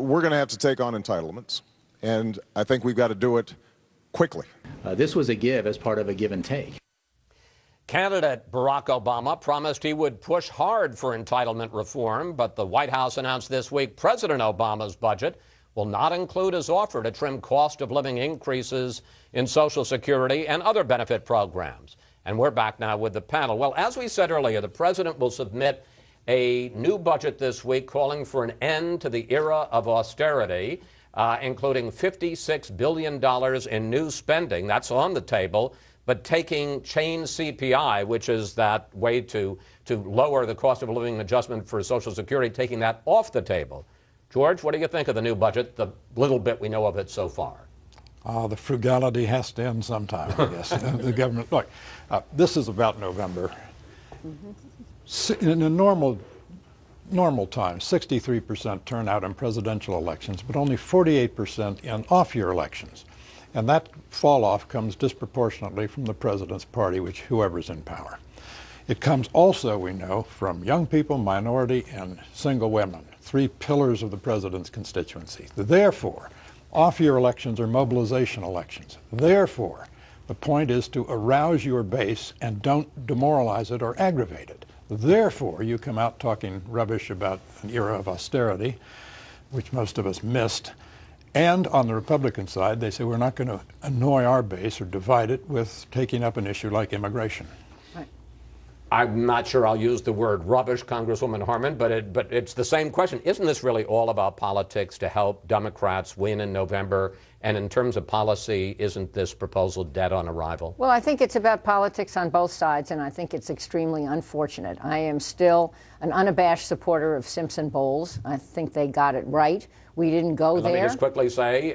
we're going to have to take on entitlements, and I think we've got to do it quickly. This was a give as part of a give and take. Candidate Barack Obama promised he would push hard for entitlement reform, but the White House announced this week President Obama's budget will not include his offer to trim cost of living increases in Social Security and other benefit programs. And we're back now with the panel. Well, as we said earlier, the president will submit a new budget this week calling for an end to the era of austerity, including $56 billion in new spending. That's on the table. But taking chain CPI, which is that way to lower the cost of living adjustment for Social Security, taking that off the table. George, what do you think of the new budget, the little bit we know of it so far? The frugality has to end sometime, I guess. The government, look, this is about November. In a normal time, 63% turnout in presidential elections, but only 48% in off-year elections. And that fall-off comes disproportionately from the president's party, which whoever's in power. It comes also, we know, from young people, minority, and single women, three pillars of the president's constituency. Therefore, off-year elections are mobilization elections. Therefore, the point is to arouse your base and don't demoralize it or aggravate it. Therefore, you come out talking rubbish about an era of austerity, which most of us missed. And on the Republican side, they say we're not going to annoy our base or divide it with taking up an issue like immigration. I'm not sure I'll use the word rubbish, Congresswoman Harman, but it's the same question. Isn't this really all about politics to help Democrats win in November? And in terms of policy, isn't this proposal dead on arrival? Well, I think it's about politics on both sides, and I think it's extremely unfortunate. I am still an unabashed supporter of Simpson-Bowles. I think they got it right. We didn't go there. Let me just quickly say,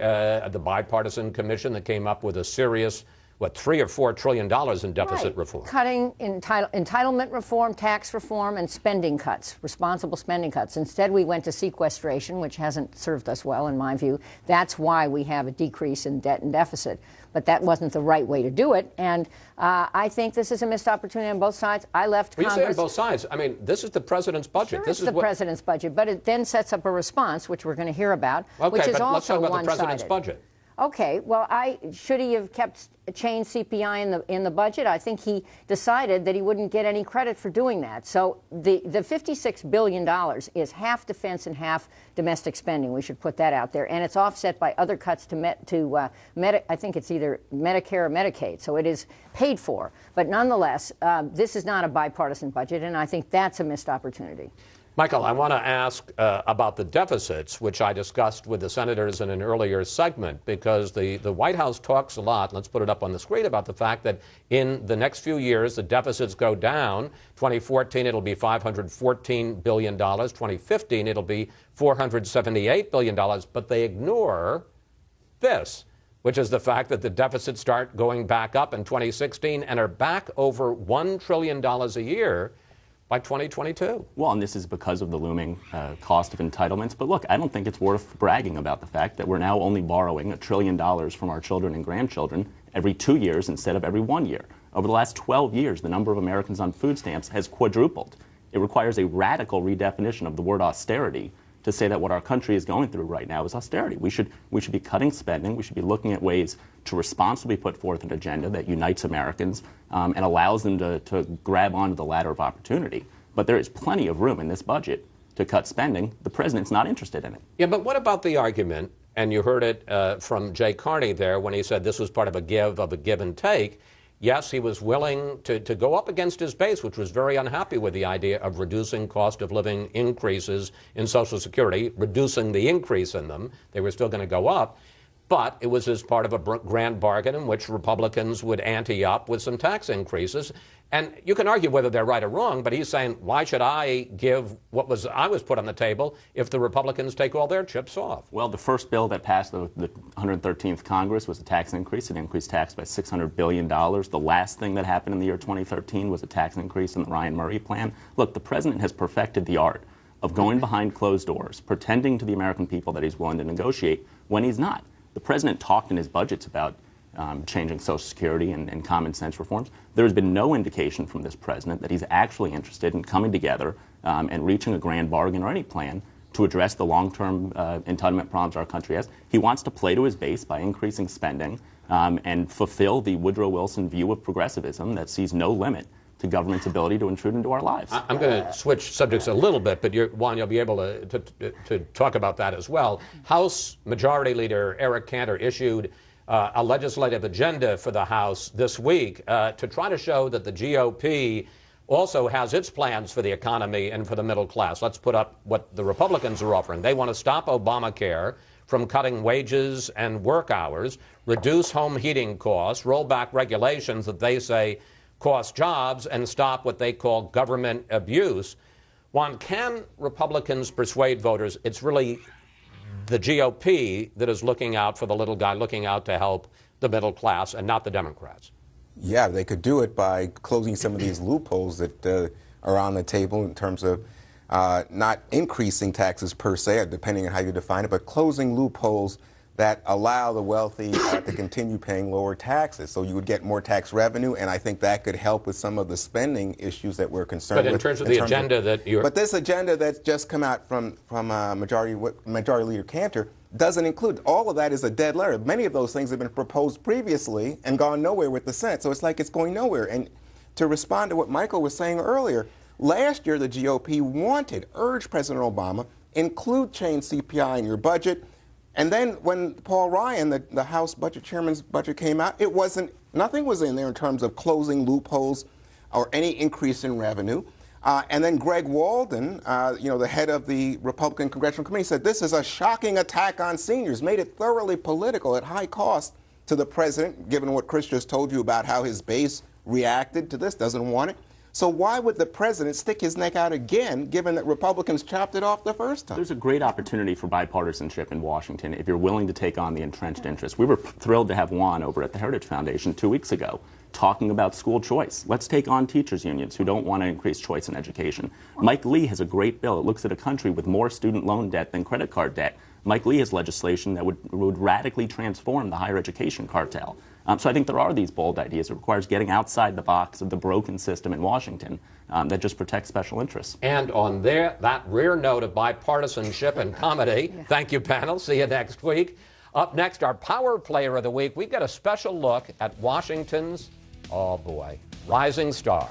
the bipartisan commission that came up with a serious $3 or $4 trillion in deficit reform. Cutting entitlement reform, tax reform, and spending cuts, responsible spending cuts. Instead, we went to sequestration, which hasn't served us well, in my view. That's why we have a decrease in debt and deficit. But that wasn't the right way to do it. And I think this is a missed opportunity on both sides. I left Congress. You say on both sides. I mean, this is the president's budget. Sure, this is the president's budget, but it then sets up a response, which we're going to hear about, which is also one-sided. Let's talk about the president's budget. Okay, well, should he have kept chain CPI in the budget? I think he decided that he wouldn't get any credit for doing that. So the $56 billion is half defense and half domestic spending. We should put that out there, and it's offset by other cuts to I think it's either Medicare or Medicaid. So it is paid for, but nonetheless, this is not a bipartisan budget, and I think that's a missed opportunity. Michael, I want to ask about the deficits, which I discussed with the senators in an earlier segment, because the White House talks a lot, let's put it up on the screen, about the fact that in the next few years, the deficits go down. 2014, it'll be $514 billion. 2015, it'll be $478 billion. But they ignore this, which is the fact that the deficits start going back up in 2016 and are back over $1 trillion a year by 2022. Well, and this is because of the looming cost of entitlements. But look, I don't think it's worth bragging about the fact that we're now only borrowing $1 trillion from our children and grandchildren every 2 years instead of every 1 year. Over the last 12 years, the number of Americans on food stamps has quadrupled. It requires a radical redefinition of the word austerity to say that what our country is going through right now is austerity. We should be cutting spending. We should be looking at ways to responsibly put forth an agenda that unites Americans and allows them to grab onto the ladder of opportunity. But there is plenty of room in this budget to cut spending. The president's not interested in it. Yeah, but what about the argument, and you heard it from Jay Carney there when he said this was part of a give and take. Yes, he was willing to go up against his base, which was very unhappy with the idea of reducing cost of living increases in Social Security, reducing the increase in them. They were still going to go up. But it was as part of a grand bargain in which Republicans would ante up with some tax increases. And you can argue whether they're right or wrong, but he's saying, why should I give I was put on the table if the Republicans take all their chips off? Well, the first bill that passed the 113th Congress was a tax increase. It increased tax by $600 billion. The last thing that happened in the year 2013 was a tax increase in the Ryan Murray plan. Look, the president has perfected the art of going behind closed doors, pretending to the American people that he's willing to negotiate when he's not. The president talked in his budgets about changing Social Security and common sense reforms. There has been no indication from this president that he's actually interested in coming together and reaching a grand bargain or any plan to address the long-term entitlement problems our country has. He wants to play to his base by increasing spending and fulfill the Woodrow Wilson view of progressivism that sees no limit to government's ability to intrude into our lives. I'm going to switch subjects a little bit, but Juan, you'll be able to talk about that as well. House Majority Leader Eric Cantor issued a legislative agenda for the House this week to try to show that the GOP also has its plans for the economy and for the middle class. Let's put up what the Republicans are offering. They want to stop Obamacare from cutting wages and work hours, reduce home heating costs, roll back regulations that they say cost jobs, and stop what they call government abuse. Juan, can Republicans persuade voters it's really the GOP that is looking out for the little guy, looking out to help the middle class, and not the Democrats? Yeah, they could do it by closing some of these loopholes that are on the table in terms of not increasing taxes per se, depending on how you define it, but closing loopholes that allow the wealthy to continue paying lower taxes. So you would get more tax revenue, and I think that could help with some of the spending issues that we're concerned with. But in terms of the agenda that you're... But this agenda that's just come out from Majority Leader Cantor doesn't include. All of that is a dead letter. Many of those things have been proposed previously and gone nowhere with the Senate. So it's like it's going nowhere. And to respond to what Michael was saying earlier, last year the GOP urged President Obama, include change CPI in your budget. And then when Paul Ryan, the House Budget Chairman's budget came out, nothing was in there in terms of closing loopholes or any increase in revenue. And then Greg Walden, the head of the Republican Congressional Committee, said this is a shocking attack on seniors, made it thoroughly political at high cost to the president, given what Chris just told you about how his base reacted to this, doesn't want it. So why would the president stick his neck out again, given that Republicans chopped it off the first time? There's a great opportunity for bipartisanship in Washington if you're willing to take on the entrenched interests. We were thrilled to have Juan over at the Heritage Foundation 2 weeks ago talking about school choice. Let's take on teachers' unions who don't want to increase choice in education. Mike Lee has a great bill. It looks at a country with more student loan debt than credit card debt. Mike Lee has legislation that would radically transform the higher education cartel. So I think there are these bold ideas. It requires getting outside the box of the broken system in Washington that just protects special interests. And on that rare note of bipartisanship and comedy, thank you, panel. See you next week. Up next, our Power Player of the Week. We've got a special look at Washington's, oh boy, rising star.